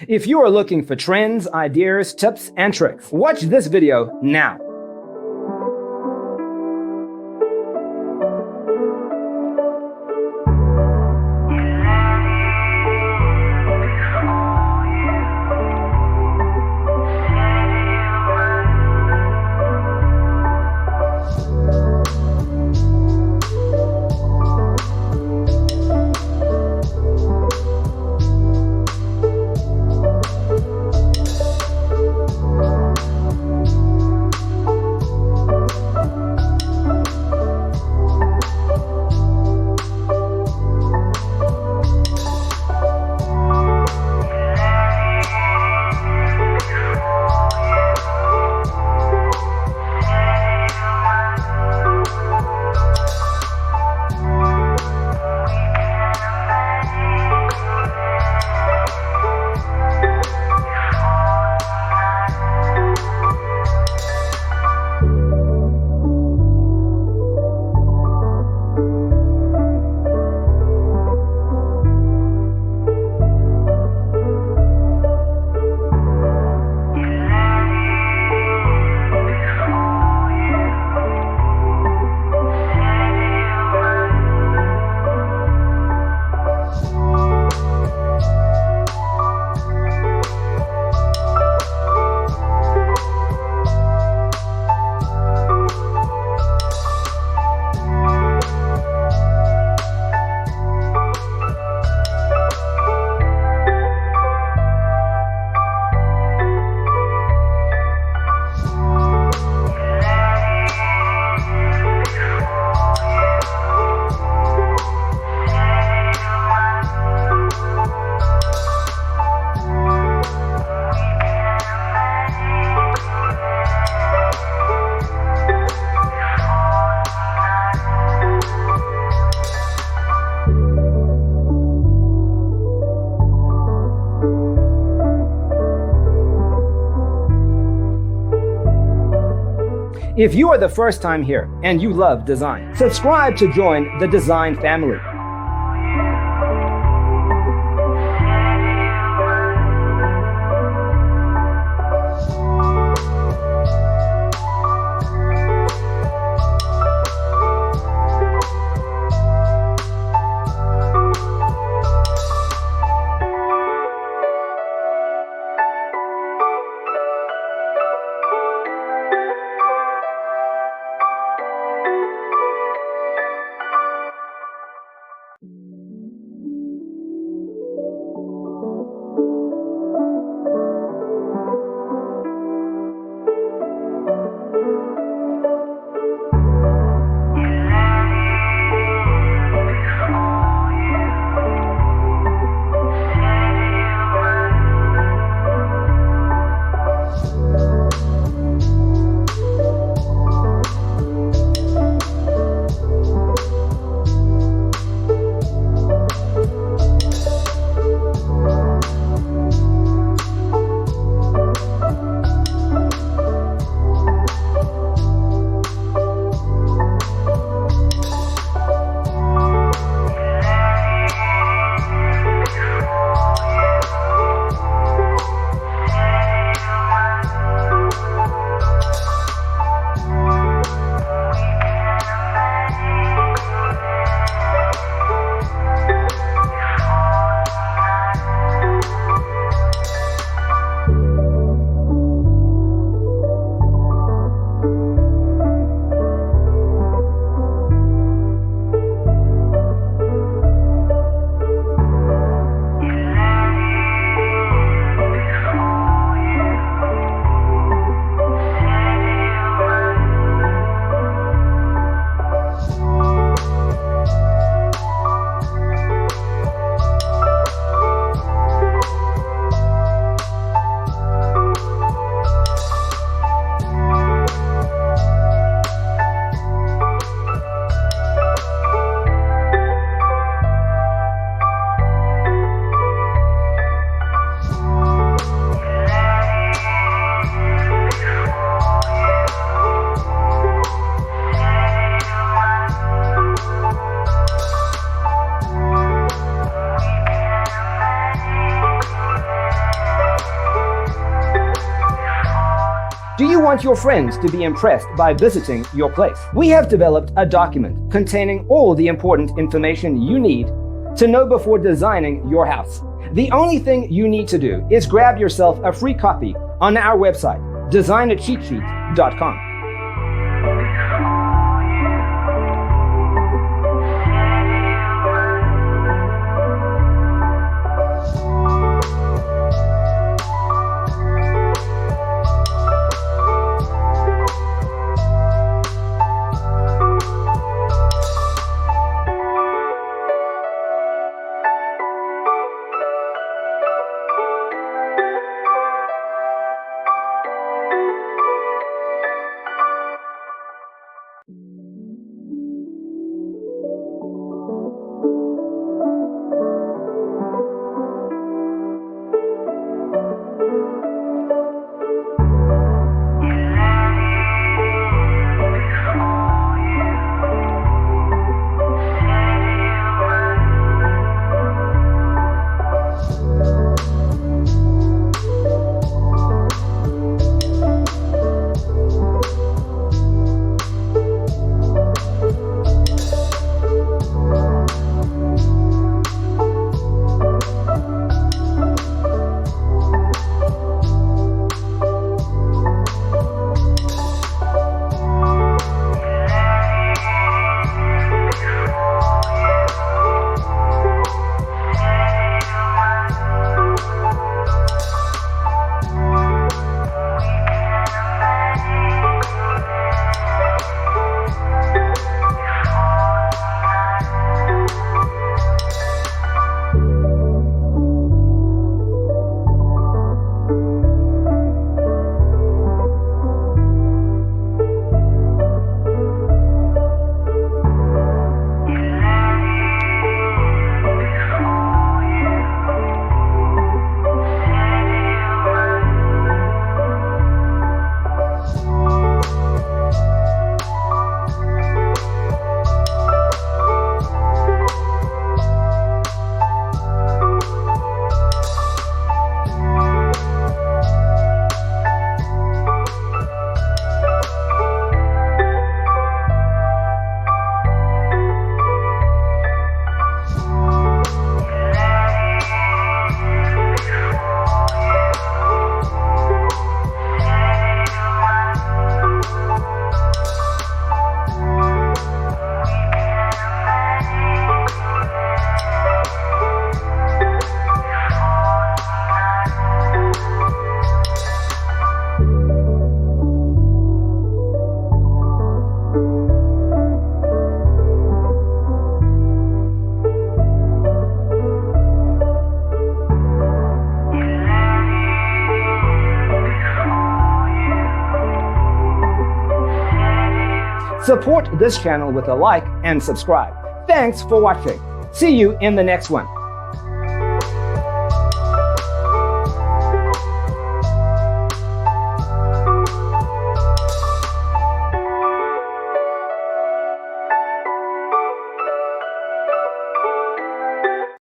If you are looking for trends, ideas, tips, and tricks, watch this video now. If you are the first time here and you love design, subscribe to join the design family. Do you want your friends to be impressed by visiting your place? We have developed a document containing all the important information you need to know before designing your house. The only thing you need to do is grab yourself a free copy on our website, designacheatsheet.com. Support this channel with a like and subscribe. Thanks for watching. See you in the next one.